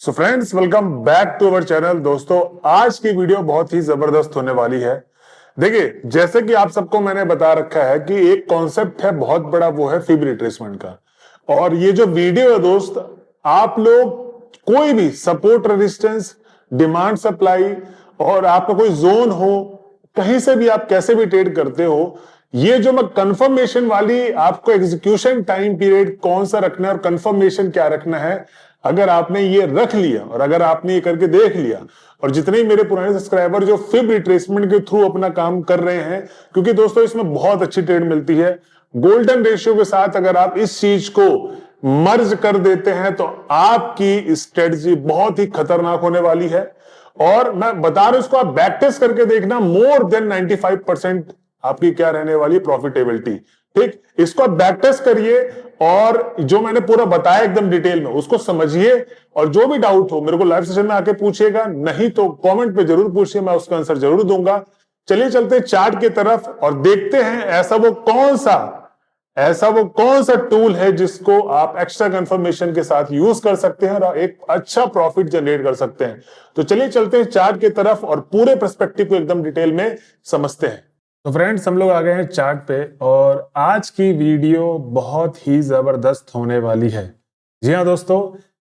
So friends, welcome back to our channel. दोस्तों, आज की वीडियो बहुत ही जबरदस्त होने वाली है। देखिए, जैसे कि आप सबको मैंने बता रखा है कि एक कॉन्सेप्ट है बहुत बड़ा, वो है फिब रिट्रेसमेंट का। और ये जो वीडियो है दोस्त, आप लोग कोई भी सपोर्ट रेजिस्टेंस, डिमांड सप्लाई और आपका कोई जोन हो, कहीं से भी आप कैसे भी ट्रेड करते हो, ये जो मैं कंफर्मेशन वाली आपको एग्जीक्यूशन टाइम पीरियड कौन सा रखना है और कंफर्मेशन क्या रखना है, अगर आपने ये रख लिया और अगर आपने ये करके देख लिया, और जितने ही मेरे पुराने सब्सक्राइबर जो फिब रिट्रेसमेंट के थ्रू अपना काम कर रहे हैं, क्योंकि दोस्तों इसमें बहुत अच्छी ट्रेड मिलती है। गोल्डन रेशियो के साथ अगर आप इस चीज को मर्ज कर देते हैं तो आपकी स्ट्रेटजी बहुत ही खतरनाक होने वाली है। और मैं बता रहा हूं, इसको आप बैक टेस्ट करके देखना, मोर देन 95% आपकी क्या रहने वाली प्रॉफिटेबिलिटी। ठीक, इसको आप बैक टेस्ट करिए और जो मैंने पूरा बताया एकदम डिटेल में उसको समझिए। और जो भी डाउट हो मेरे को लाइव सेशन में आके पूछिएगा, नहीं तो कमेंट पे जरूर पूछिए, मैं उसका आंसर जरूर दूंगा। चलिए चलते चार्ट की तरफ और देखते हैं ऐसा वो कौन सा टूल है जिसको आप एक्स्ट्रा कंफर्मेशन के साथ यूज कर सकते हैं और एक अच्छा प्रॉफिट जनरेट कर सकते हैं। तो चलिए चलते हैं चार्ट की तरफ और पूरे पर्सपेक्टिव को एकदम डिटेल में समझते हैं। तो फ्रेंड्स, हम लोग आ गए हैं चार्ट पे और आज की वीडियो बहुत ही जबरदस्त होने वाली है। जी हाँ दोस्तों,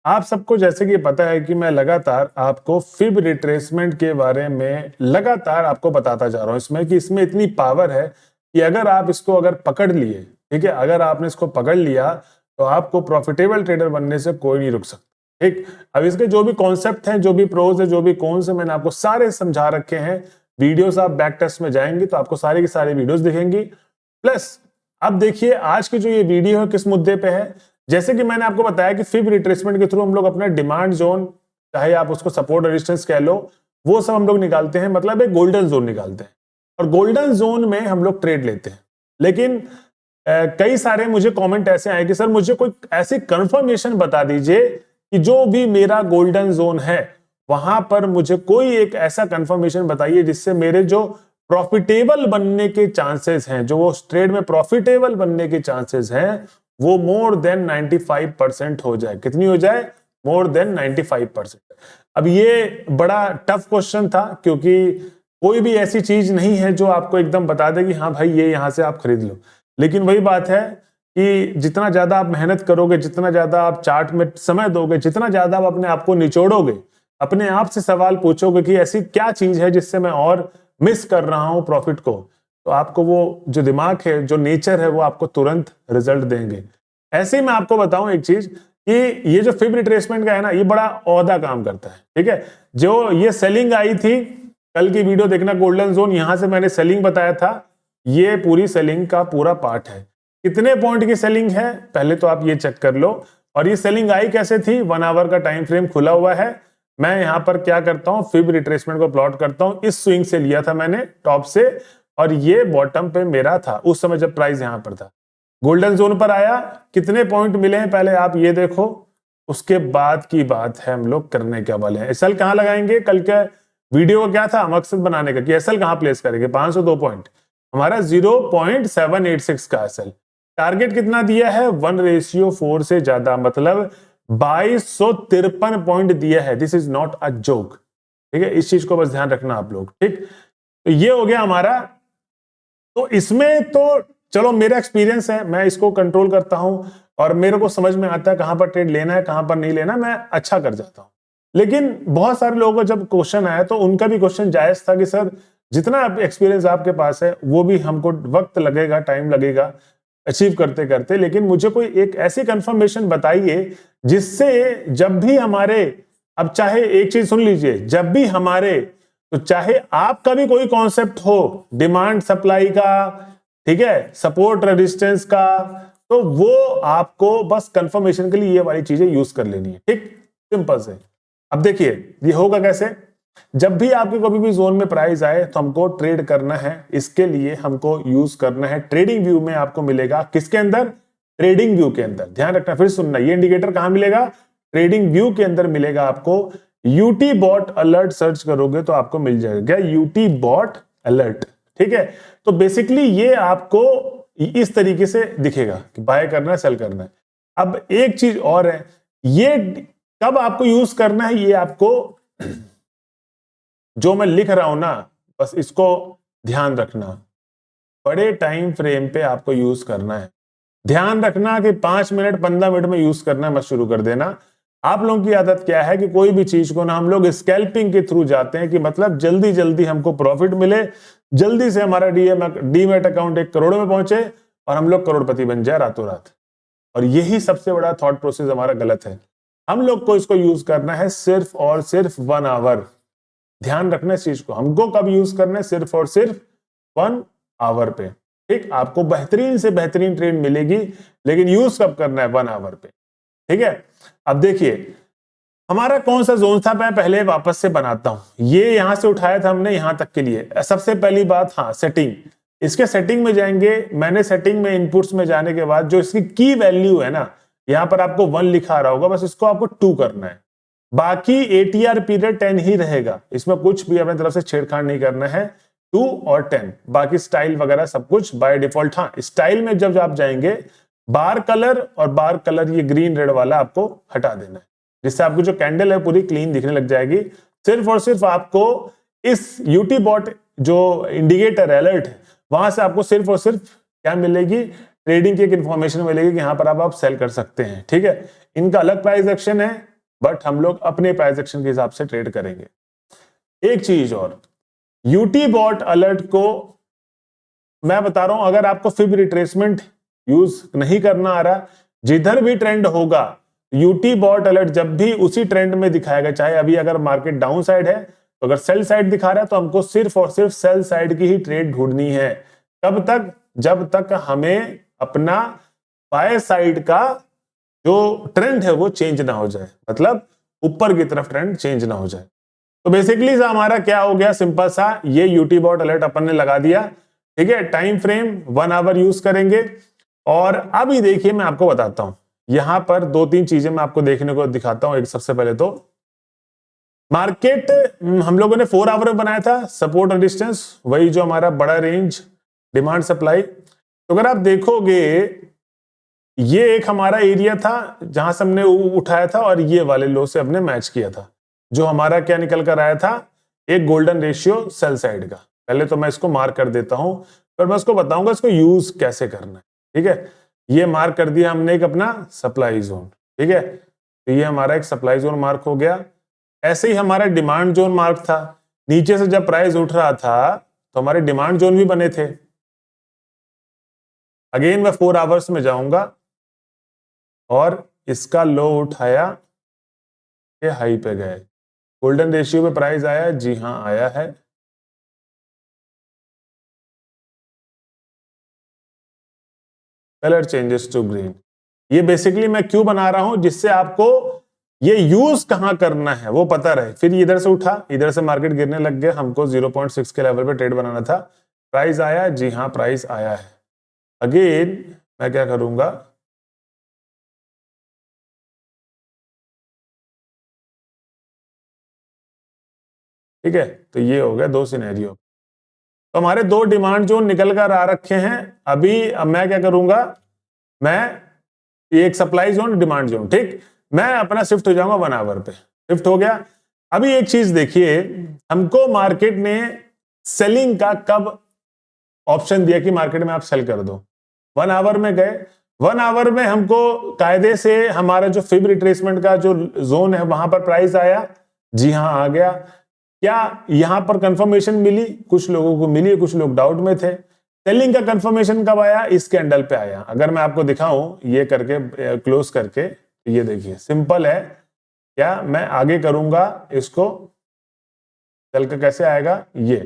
आप सबको जैसे कि पता है कि मैं लगातार आपको फिब रिट्रेसमेंट के बारे में लगातार आपको बताता जा रहा हूं, इसमें कि इसमें इतनी पावर है कि अगर पकड़ लिए, ठीक है, अगर आपने इसको पकड़ लिया तो आपको प्रॉफिटेबल ट्रेडर बनने से कोई नहीं रुक सकता। ठीक, अब इसके जो भी कॉन्सेप्ट हैं, जो भी प्रोज है, जो भी कॉन्स है, मैंने आपको सारे समझा रखे हैं। वीडियोस आप बैक टेस्ट में जाएंगे तो आपको सारी की सारी वीडियोस दिखेंगी। प्लस अब देखिए आज की जो ये वीडियो है किस मुद्दे पे है। जैसे कि मैंने आपको बताया कि फिब रिट्रेसमेंट के थ्रू हम लोग अपना डिमांड जोन, चाहे आप उसको सपोर्ट रेजिस्टेंस कह लो, वो सब हम लोग निकालते हैं, मतलब एक गोल्डन जोन निकालते हैं और गोल्डन जोन में हम लोग ट्रेड लेते हैं। लेकिन कई सारे मुझे कमेंट ऐसे आए कि सर मुझे कोई ऐसी कंफर्मेशन बता दीजिए कि जो भी मेरा गोल्डन जोन है वहां पर मुझे कोई एक ऐसा कंफर्मेशन बताइए जिससे मेरे जो प्रॉफिटेबल बनने के चांसेस हैं, जो वो ट्रेड में प्रॉफिटेबल बनने के चांसेस हैं, वो मोर देन 95% हो जाए। कितनी हो जाए? More than 95%। अब ये बड़ा टफ क्वेश्चन था क्योंकि कोई भी ऐसी चीज नहीं है जो आपको एकदम बता दे कि हाँ भाई ये यहां से आप खरीद लो। लेकिन वही बात है कि जितना ज्यादा आप मेहनत करोगे, जितना ज्यादा आप चार्ट में समय दोगे, जितना ज्यादा आप अपने आप को निचोड़ोगे, अपने आप से सवाल पूछोगे कि ऐसी क्या चीज है जिससे मैं और मिस कर रहा हूं प्रॉफिट को, तो आपको वो जो दिमाग है, जो नेचर है, वो आपको तुरंत रिजल्ट देंगे। ऐसे ही मैं आपको बताऊं एक चीज कि ये जो फिब रिट्रेसमेंट का है ना, ये बड़ा औदा काम करता है। ठीक है, जो ये सेलिंग आई थी, कल की वीडियो देखना, गोल्डन जोन, यहां से मैंने सेलिंग बताया था। ये पूरी सेलिंग का पूरा पार्ट है। कितने पॉइंट की सेलिंग है पहले तो आप ये चेक कर लो। और ये सेलिंग आई कैसे थी? 1 आवर का टाइम फ्रेम खुला हुआ है। मैं यहां पर क्या करता हूं, फिब रिट्रेसमेंट को प्लॉट करता हूं। इस स्विंग से लिया था मैंने टॉप से, और ये बॉटम पे मेरा था उस समय जब प्राइस यहां पर था। गोल्डन जोन पर आया, कितने पॉइंट मिले हैं पहले आप ये देखो, उसके बाद की बात है हम लोग करने क्या वाले हैं। एसएल कहां लगाएंगे? कल के वीडियो का क्या था मकसद बनाने का कि एसएल कहां प्लेस करेंगे? 502 पॉइंट, हमारा 0.786 का एसएल। टारगेट कितना दिया है? 1:4 से ज्यादा, मतलब 2253 पॉइंट दिया है। This is not a joke. ठीक है, इस चीज को बस ध्यान रखना आप लोग। ठीक, तो ये हो गया हमारा। तो इसमें तो चलो मेरा एक्सपीरियंस है, मैं इसको कंट्रोल करता हूं और मेरे को समझ में आता है कहां पर ट्रेड लेना है, कहां पर नहीं लेना, मैं अच्छा कर जाता हूं। लेकिन बहुत सारे लोगों को जब क्वेश्चन आया तो उनका भी क्वेश्चन जायज था कि सर जितना एक्सपीरियंस आपके पास है वो भी हमको वक्त लगेगा, टाइम लगेगा अचीव करते करते, लेकिन मुझे कोई एक ऐसी कंफर्मेशन बताइए जिससे जब भी हमारे, अब चाहे एक चीज सुन लीजिए, जब भी हमारे, तो चाहे आपका भी कोई कॉन्सेप्ट हो डिमांड सप्लाई का, ठीक है, सपोर्ट रेजिस्टेंस का, तो वो आपको बस कंफर्मेशन के लिए ये वाली चीजें यूज कर लेनी है। ठीक, सिंपल से। अब देखिए ये होगा कैसे। जब भी आपके कभी भी जोन में प्राइस आए तो हमको ट्रेड करना है, इसके लिए हमको यूज करना है ट्रेडिंग व्यू में। आपको मिलेगा किसके अंदर? ट्रेडिंग व्यू के अंदर। ध्यान रखना, फिर सुनना, ये इंडिकेटर कहां मिलेगा? ट्रेडिंग व्यू के अंदर मिलेगा आपको। यूटी बॉट अलर्ट सर्च करोगे तो आपको मिल जाएगा यूटी बॉट अलर्ट। ठीक है, तो बेसिकली ये आपको इस तरीके से दिखेगा कि बाय करना है, सेल करना है। अब एक चीज और है, ये कब आपको यूज करना है ये आपको जो मैं लिख रहा हूं ना, बस इसको ध्यान रखना। बड़े टाइम फ्रेम पे आपको यूज करना है। ध्यान रखना कि 5 मिनट 15 मिनट में यूज करना मत शुरू कर देना। आप लोगों की आदत क्या है कि कोई भी चीज को ना हम लोग स्कैल्पिंग के थ्रू जाते हैं कि मतलब जल्दी जल्दी हमको प्रॉफिट मिले, जल्दी से हमारा डीमैट अकाउंट 1 करोड़ में पहुंचे और हम लोग करोड़पति बन जाए रातों रात। और यही सबसे बड़ा थॉट प्रोसेस हमारा गलत है। हम लोग को इसको यूज करना है सिर्फ और सिर्फ 1 आवर। ध्यान रखना इस चीज को, हमको कब यूज करना है, सिर्फ और सिर्फ 1 आवर पे। ठीक, आपको बेहतरीन से बेहतरीन ट्रेड मिलेगी, लेकिन यूज कब करना है, 1 आवर पे। ठीक है, अब देखिए हमारा कौन सा जोन था, मैं पहले वापस से बनाता हूं। ये यहां से उठाया था हमने यहां तक के लिए। सबसे पहली बात, हाँ सेटिंग, इसके सेटिंग में जाएंगे। मैंने सेटिंग में इनपुट्स में जाने के बाद जो इसकी की वैल्यू है ना, यहां पर आपको 1 लिखा आ रहा होगा, बस इसको आपको 2 करना है। बाकी एटीआर पीरियड 10 ही रहेगा, इसमें कुछ भी अपनी तरफ से छेड़छाड़ नहीं करना है। 2 और 10, बाकी स्टाइल वगैरह सब कुछ बाय डिफॉल्ट। हाँ, स्टाइल में जब आप जाएंगे, बार कलर और बार कलर ये ग्रीन रेड वाला आपको हटा देना है, जिससे आपको जो कैंडल है पूरी क्लीन दिखने लग जाएगी। सिर्फ और सिर्फ आपको इस यूटी बॉट जो इंडिकेटर अलर्ट है, वहां से आपको सिर्फ और सिर्फ क्या मिलेगी, ट्रेडिंग की एक इंफॉर्मेशन मिलेगी कि यहां पर आप सेल कर सकते हैं। ठीक है, इनका अलग प्राइस एक्शन है, बट हम लोग अपने प्राइस एक्शन के हिसाब से ट्रेड करेंगे। एक चीज और, यूटी बॉट अलर्ट को मैं बता रहा हूं, अगर आपको फिब रिट्रेसमेंट यूज नहीं करना आ रहा, जिधर भी ट्रेंड होगा यूटी बॉट अलर्ट जब भी उसी ट्रेंड में दिखाएगा। चाहे अभी अगर मार्केट डाउन साइड है तो अगर सेल साइड दिखा रहा है तो हमको सिर्फ और सिर्फ सेल साइड की ही ट्रेड ढूंढनी है। कब तक, जब तक हमें अपना बाय साइड का जो ट्रेंड है वो चेंज ना हो जाए, मतलब ऊपर की तरफ ट्रेंड चेंज ना हो जाए। तो बेसिकली हमारा क्या हो गया, सिंपल सा, ये यूटी बॉट अलर्ट अपन ने लगा दिया। ठीक है, टाइम फ्रेम 1 आवर यूज करेंगे। और अभी देखिए मैं आपको बताता हूं, यहां पर 2-3 चीजें मैं आपको देखने को दिखाता हूं। एक सबसे पहले तो मार्केट हम लोगों ने 4 आवर में बनाया था, सपोर्ट और डिस्टेंस, वही जो हमारा बड़ा रेंज डिमांड सप्लाई। तो अगर आप देखोगे ये एक हमारा एरिया था जहां से हमने उठाया था और ये वाले लो से हमने मैच किया था, जो हमारा क्या निकल कर आया था, एक गोल्डन रेशियो सेल साइड का। पहले तो मैं इसको मार्क कर देता हूं, फिर मैं उसको बताऊंगा इसको यूज कैसे करना है। ठीक है, ये मार्क कर दिया हमने एक अपना सप्लाई जोन। ठीक है, तो ये हमारा एक सप्लाई जोन मार्क हो गया। ऐसे ही हमारा डिमांड जोन मार्क था, नीचे से जब प्राइस उठ रहा था तो हमारे डिमांड जोन भी बने थे। अगेन मैं 4 आवर्स में जाऊंगा और इसका लो उठाया, ये हाई पे गए, गोल्डन रेशियो पे प्राइस आया, जी हां आया है। कलर चेंजेस टू ग्रीन, ये बेसिकली मैं क्यों बना रहा हूं, जिससे आपको ये यूज कहां करना है वो पता रहे। फिर इधर से उठा, इधर से मार्केट गिरने लग गया, हमको 0.6 के लेवल पे ट्रेड बनाना था, प्राइस आया, जी हां प्राइस आया है। अगेन मैं क्या करूंगा, ठीक है, तो ये हो गया 2 सिनेरियो। तो हमारे 2 डिमांड जोन निकल कर आ रखे हैं। अभी अब मैं क्या करूंगा, मैं एक सप्लाई जोन डिमांड जोन, ठीक, मैं अपना शिफ्ट हो जाऊंगा 1 आवर पे, शिफ्ट हो गया। अभी एक चीज देखिए, हमको मार्केट ने सेलिंग का कब ऑप्शन दिया कि मार्केट में आप सेल कर दो, 1 आवर में गए। 1 आवर में हमको कायदे से हमारा जो फिब रिट्रेसमेंट का जो जोन है वहां पर प्राइस आया, जी हां आ गया। क्या यहां पर कंफर्मेशन मिली, कुछ लोगों को मिली, कुछ लोग डाउट में थे। सेलिंग का कंफर्मेशन कब आया, इस कैंडल पे आया। अगर मैं आपको दिखाऊं ये करके क्लोज करके, ये देखिए सिंपल है। क्या मैं आगे करूंगा इसको, चल के कैसे आएगा, ये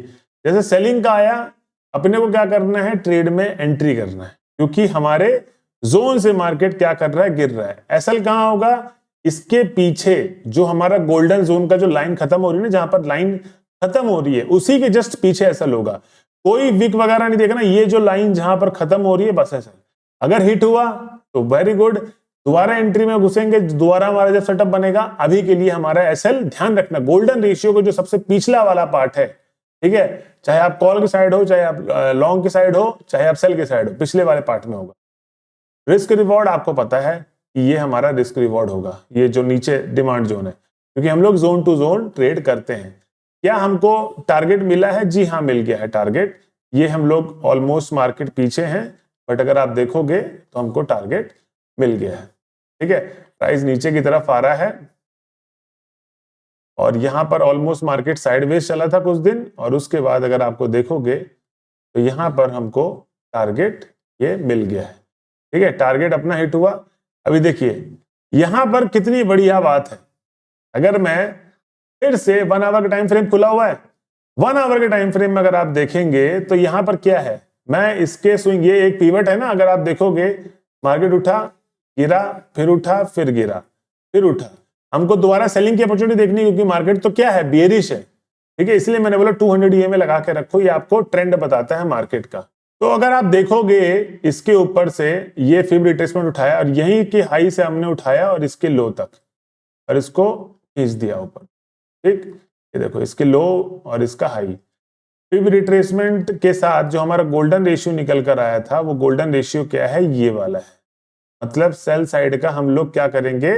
जैसे सेलिंग का आया, अपने को क्या करना है, ट्रेड में एंट्री करना है, क्योंकि हमारे जोन से मार्केट क्या कर रहा है, गिर रहा है। एसएल कहां होगा, इसके पीछे जो हमारा गोल्डन जोन का जो लाइन खत्म हो रही है ना, जहां पर लाइन खत्म हो रही है उसी के जस्ट पीछे एसएल होगा। कोई विक वगैरह नहीं देखना, ये जो लाइन जहां पर खत्म हो रही है बस एसएल। अगर हिट हुआ तो वेरी गुड, दोबारा एंट्री में घुसेंगे, दोबारा हमारा जब सेटअप बनेगा। अभी के लिए हमारा एसएल, ध्यान रखना गोल्डन रेशियो को जो सबसे पिछला वाला पार्ट है, ठीक है, चाहे आप कॉल की साइड हो, चाहे आप लॉन्ग की साइड हो, चाहे आप सेल की साइड हो, पिछले वाले पार्ट में होगा। रिस्क रिवॉर्ड आपको पता है, कि ये हमारा रिस्क रिवॉर्ड होगा, ये जो नीचे डिमांड जोन है, क्योंकि हम लोग जोन टू जोन ट्रेड करते हैं। क्या हमको टारगेट मिला है? जी हाँ, मिल गया है टारगेट। ये हम लोग ऑलमोस्ट मार्केट पीछे हैं, बट अगर आप देखोगे तो हमको टारगेट मिल गया है। ठीक है, प्राइस नीचे की तरफ आ रहा है और यहां पर ऑलमोस्ट मार्केट साइडवेज चला था कुछ दिन, और उसके बाद अगर आपको देखोगे तो यहां पर हमको टारगेट ये मिल गया है। ठीक है, टारगेट अपना हिट हुआ। अभी देखिए यहां पर कितनी बढ़िया बात है, अगर मैं फिर से 1 आवर का टाइम फ्रेम खुला हुआ है, 1 आवर के टाइम फ्रेम में अगर आप देखेंगे तो यहां पर क्या है, मैं इसके स्विंग, ये एक पिवट है ना, अगर आप देखोगे मार्केट उठा, गिरा, फिर उठा, फिर गिरा, फिर उठा, हमको दोबारा सेलिंग की अपॉर्चुनिटी देखनी, क्योंकि मार्केट तो क्या है, बेयरिश है। ठीक है, इसलिए मैंने बोला 200 EMA लगा के रखो, ये आपको ट्रेंड बताता है मार्केट का। तो अगर आप देखोगे इसके ऊपर से ये फिब रिट्रेसमेंट उठाया और यहीं के हाई से हमने उठाया और इसके लो तक, और इसको खींच दिया ऊपर। ठीक, ये देखो इसके लो और इसका हाई, फिब रिट्रेसमेंट के साथ जो हमारा गोल्डन रेशियो निकल कर आया था, वो गोल्डन रेशियो क्या है, ये वाला है। मतलब सेल साइड का हम लोग क्या करेंगे,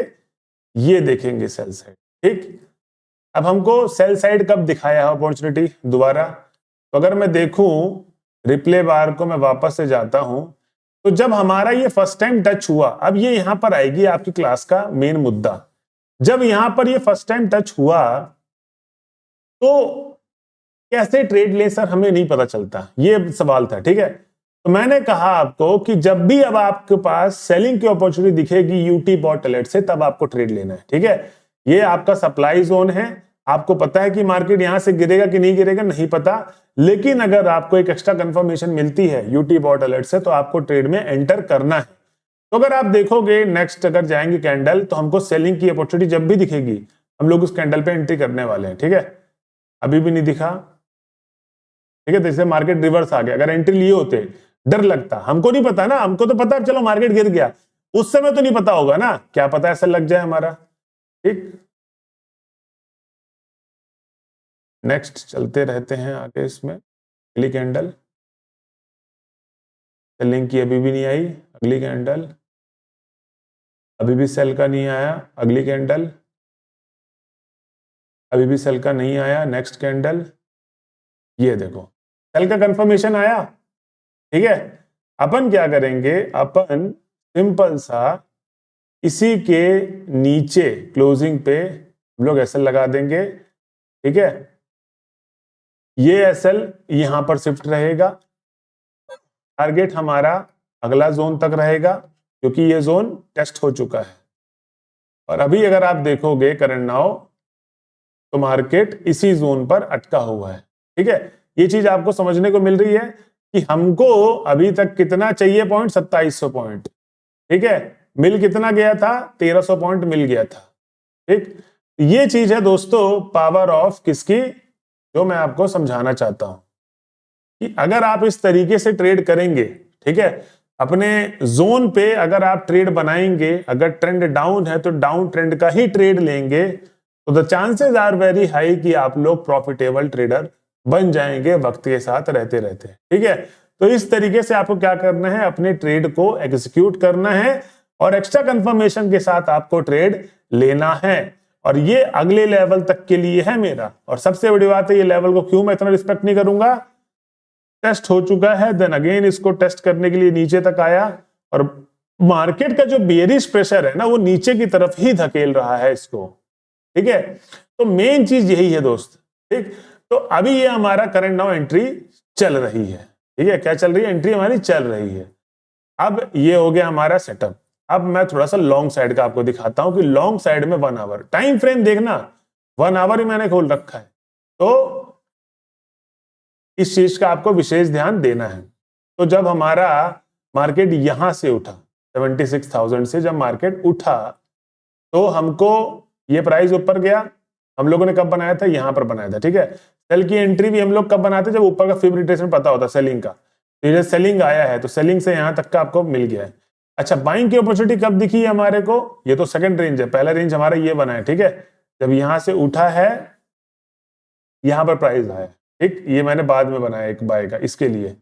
ये देखेंगे सेल साइड। ठीक, अब हमको सेल साइड कब दिखाया है अपॉर्चुनिटी दोबारा, तो अगर मैं देखूं रिप्ले बार को, मैं वापस से जाता हूं, तो जब हमारा ये फर्स्ट टाइम टच हुआ, अब ये यहां पर आएगी आपकी क्लास का मेन मुद्दा। जब यहां पर ये फर्स्ट टाइम टच हुआ तो कैसे ट्रेड ले सर, हमें नहीं पता चलता, ये सवाल था। ठीक है, तो मैंने कहा आपको कि जब भी अब आपके पास सेलिंग की अपॉर्चुनिटी दिखेगी यूटी बॉट अलर्ट से, तब आपको ट्रेड लेना है। ठीक है, ये आपका सप्लाई जोन है, आपको पता है कि मार्केट यहां से गिरेगा कि नहीं गिरेगा, नहीं पता, लेकिन अगर आपको एक एक्स्ट्रा कंफर्मेशन मिलती है यूटी बॉट अलर्ट से, तो आपको ट्रेड में एंटर करना है। तो अगर आप देखोगे नेक्स्ट अगर जाएंगे कैंडल, तो हमको सेलिंग की अपॉर्चुनिटी जब भी दिखेगी, हम लोग उस कैंडल पे एंट्री करने वाले हैं। ठीक है, अभी भी नहीं दिखा। ठीक है, जैसे मार्केट रिवर्स आ गया, अगर एंट्री लिए होते, डर लगता, हमको नहीं पता ना, हमको तो पता चलो मार्केट गिर गया, उस समय तो नहीं पता होगा ना, क्या पता ऐसा लग जाए हमारा। ठीक, नेक्स्ट चलते रहते हैं आगे। इसमें अगली कैंडल, सेलिंग की अभी भी नहीं आई, अगली कैंडल, अभी भी सेल का नहीं आया, अगली कैंडल, अभी भी सेल का नहीं आया, नेक्स्ट कैंडल, ये देखो सेल का कंफर्मेशन आया। ठीक है, अपन क्या करेंगे, अपन सिंपल सा इसी के नीचे क्लोजिंग पे हम लोग एसएल लगा देंगे। ठीक है, ये एसएल यहां पर शिफ्ट रहेगा, टारगेट हमारा अगला जोन तक रहेगा, क्योंकि ये जोन टेस्ट हो चुका है। और अभी अगर आप देखोगे करंट नाउ, तो मार्केट इसी जोन पर अटका हुआ है। ठीक है, ये चीज आपको समझने को मिल रही है कि हमको अभी तक कितना चाहिए पॉइंट, 2700 पॉइंट। ठीक है, मिल कितना गया था, 1300 पॉइंट मिल गया था। ठीक, ये चीज है दोस्तों पावर ऑफ किसकी, जो मैं आपको समझाना चाहता हूं कि अगर आप इस तरीके से ट्रेड करेंगे, ठीक है, अपने जोन पे अगर आप ट्रेड बनाएंगे, अगर ट्रेंड डाउन है तो डाउन ट्रेंड का ही ट्रेड लेंगे, तो the chances are very high कि आप लोग प्रॉफिटेबल ट्रेडर बन जाएंगे वक्त के साथ रहते रहते। ठीक है, तो इस तरीके से आपको क्या करना है, अपने ट्रेड को एग्जीक्यूट करना है और एक्स्ट्रा कंफर्मेशन के साथ आपको ट्रेड लेना है। और ये अगले लेवल तक के लिए है मेरा। और सबसे बड़ी बात है, ये लेवल को क्यों मैं इतना रिस्पेक्ट नहीं करूंगा, टेस्ट हो चुका है, देन अगेन इसको टेस्ट करने के लिए नीचे तक आया, और मार्केट का जो बेयरिश प्रेशर है ना, वो नीचे की तरफ ही धकेल रहा है इसको। ठीक है, तो मेन चीज यही है दोस्त। ठीक, तो अभी ये हमारा करंट नाउ एंट्री चल रही है। ठीक है, क्या चल रही है, एंट्री हमारी चल रही है। अब ये हो गया हमारा सेटअप। अब मैं थोड़ा सा लॉन्ग साइड का आपको दिखाता हूं कि लॉन्ग साइड में 1 आवर टाइम फ्रेम देखना, 1 आवर ही मैंने खोल रखा है, तो इस चीज का आपको विशेष ध्यान देना है। तो जब हमारा मार्केट यहां से उठा 76,000 से, जब मार्केट उठा तो हमको ये प्राइस ऊपर गया, हम लोगों ने कब बनाया था, यहां पर बनाया था। ठीक है, सेल की एंट्री भी हम लोग कब बनाते, जब ऊपर का फिब रिट्रेसमेंट पता होता सेलिंग का। तो ये सेलिंग आया है, तो सेलिंग से यहां तक का आपको मिल गया है। अच्छा, बाइंग की अपॉर्चुनिटी कब दिखी है हमारे को, ये तो सेकंड रेंज है, पहला रेंज हमारा ये बना है। ठीक है, जब यहां से उठा है, यहां पर प्राइस आया। ठीक, ये मैंने बाद में बनाया एक बाय का इसके लिए।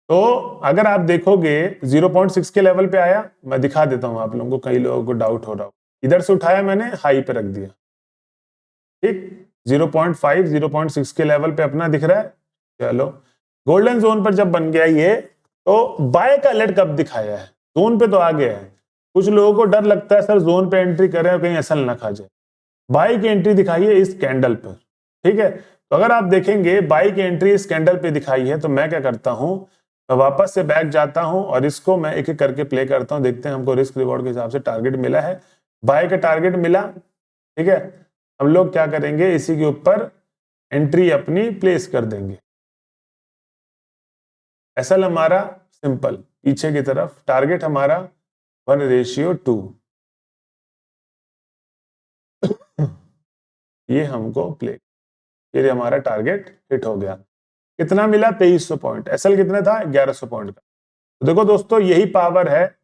तो अगर आप देखोगे 0.6 के लेवल पे आया, मैं दिखा देता हूं आप लोगों को, कई लोगों को डाउट हो रहा हो, इधर से उठाया मैंने, हाई पे रख दिया, ठीक, 0.5 0.6 के लेवल पे अपना दिख रहा है। चलो गोल्डन जोन पर जब बन गया ये, तो बाय का अलर्ट कब दिखाया है, जोन पे तो आ गया है। कुछ लोगों को डर लगता है सर जोन पे एंट्री करें और कहीं एसल ना खा जाए, बाई की एंट्री दिखाई है इस कैंडल पर, ठीक है। तो अगर आप देखेंगे बाई की एंट्री इस कैंडल पे दिखाई है, तो मैं क्या करता हूं, मैं वापस से बैक जाता हूं और इसको मैं एक एक करके प्ले करता हूं, देखते हैं हमको रिस्क रिवॉर्ड के हिसाब से टारगेट मिला है, बाय का टारगेट मिला, ठीक है। हम लोग क्या करेंगे, इसी के ऊपर एंट्री अपनी प्लेस कर देंगे। एसएल हमारा सिंपल पीछे की तरफ, टारगेट हमारा 1:2, ये हमको प्ले, फिर हमारा टारगेट हिट हो गया। कितना मिला, 2300 पॉइंट। एसएल कितना था, 1100 पॉइंट का। तो देखो दोस्तों, यही पावर है।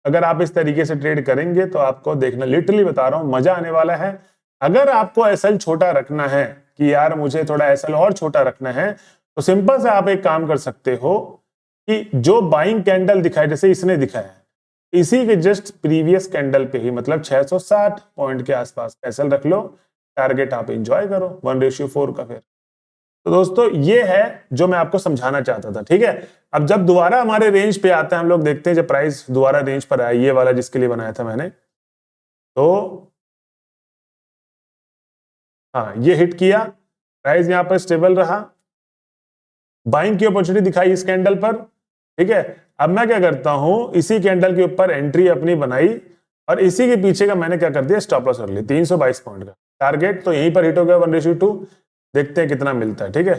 अगर आप इस तरीके से ट्रेड करेंगे तो आपको देखना, लिटरली बता रहा हूं, मजा आने वाला है। अगर आपको एसएल छोटा रखना है कि यार मुझे थोड़ा एसएल और छोटा रखना है, तो सिंपल से आप एक काम कर सकते हो कि जो बाइंग कैंडल दिखाए, जैसे इसने दिखाया, इसी के जस्ट प्रीवियस कैंडल पे ही, मतलब 660 पॉइंट के आसपास एसएल रख लो, टारगेट आप एंजॉय करो 1:4 का। फिर तो दोस्तों ये है जो मैं आपको समझाना चाहता था, ठीक है। अब जब दोबारा हमारे रेंज पे आता है, हम लोग देखते हैं जब प्राइस दोबारा रेंज पर आया, ये वाला जिसके लिए बनाया था मैंने, तो हाँ ये हिट किया, प्राइस यहां पर स्टेबल रहा, बाइंग की अपॉर्चुनिटी दिखाई इस कैंडल पर, ठीक है। अब मैं क्या करता हूं, इसी कैंडल के ऊपर एंट्री अपनी बनाई और इसी के पीछे का मैंने क्या कर दिया, स्टॉप लॉस कर लिया 322 पॉइंट का। टारगेट तो यहीं पर हिट हो गया 1:2, देखते हैं कितना मिलता है, ठीक है।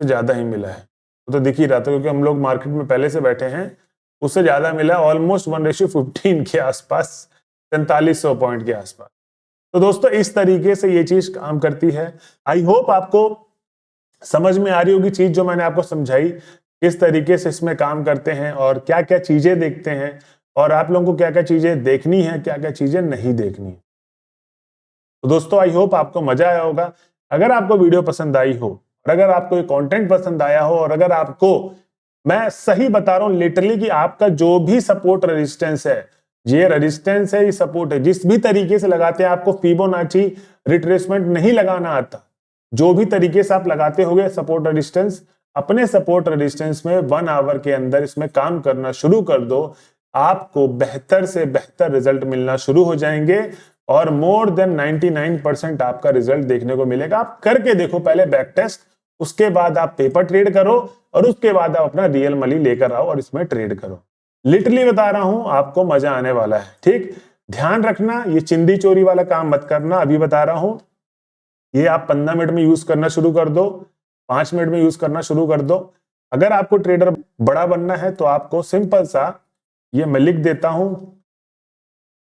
ज्यादा ही मिला है, तो दिख ही रहा था, क्योंकि हम लोग मार्केट में पहले से बैठे हैं, उससे ज्यादा मिला, ऑलमोस्ट 1:15 के आसपास, 4300 पॉइंट के आसपास। तो दोस्तों इस तरीके से ये चीज काम करती है। आई होप आपको समझ में आ रही होगी चीज जो मैंने आपको समझाई, किस तरीके से इसमें काम करते हैं और क्या क्या चीजें देखते हैं, और आप लोगों को क्या क्या चीजें देखनी है, क्या क्या चीजें नहीं देखनी है। तो दोस्तों आई होप आपको मजा आया होगा। अगर आपको वीडियो पसंद आई हो, और अगर आपको ये कंटेंट पसंद आया हो, और अगर आपको, मैं सही बता रहा हूं लिटरली, कि आपका जो भी सपोर्ट रेजिस्टेंस है, ये रेजिस्टेंस है, ये सपोर्ट है, जिस भी तरीके से लगाते हैं, आपको फिबोनाची रिट्रेसमेंट नहीं लगाना आता, जो भी तरीके से आप लगाते होगे सपोर्ट रेजिस्टेंस, अपने सपोर्ट रेजिस्टेंस में 1 आवर के अंदर इसमें काम करना शुरू कर दो, आपको बेहतर से बेहतर रिजल्ट मिलना शुरू हो जाएंगे, और मोर देन 99% आपका रिजल्ट देखने को मिलेगा। आप करके देखो पहले बैक टेस्ट, उसके बाद आप पेपर ट्रेड करो, और उसके बाद आप अपना रियल मनी लेकर आओ और इसमें ट्रेड करो। लिटरली बता रहा हूं, आपको मजा आने वाला है, ठीक। ध्यान रखना, ये चिंदी चोरी वाला काम मत करना, अभी बता रहा हूं, ये आप 15 मिनट में यूज करना शुरू कर दो, 5 मिनट में यूज करना शुरू कर दो। अगर आपको ट्रेडर बड़ा बनना है तो आपको सिंपल सा, ये मैं लिख देता हूं,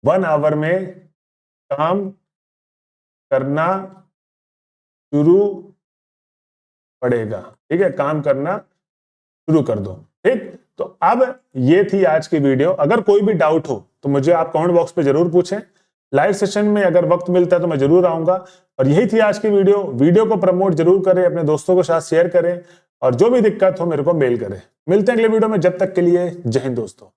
1 आवर में काम करना शुरू पड़ेगा, ठीक है, काम करना शुरू कर दो, ठीक। तो अब ये थी आज की वीडियो। अगर कोई भी डाउट हो तो मुझे आप कमेंट बॉक्स पे जरूर पूछें, लाइव सेशन में अगर वक्त मिलता है तो मैं जरूर आऊंगा। और यही थी आज की वीडियो को प्रमोट जरूर करें, अपने दोस्तों के साथ शेयर करें, और जो भी दिक्कत हो मेरे को मेल करें। मिलते हैं अगले वीडियो में, जब तक के लिए जय हिंद दोस्तों।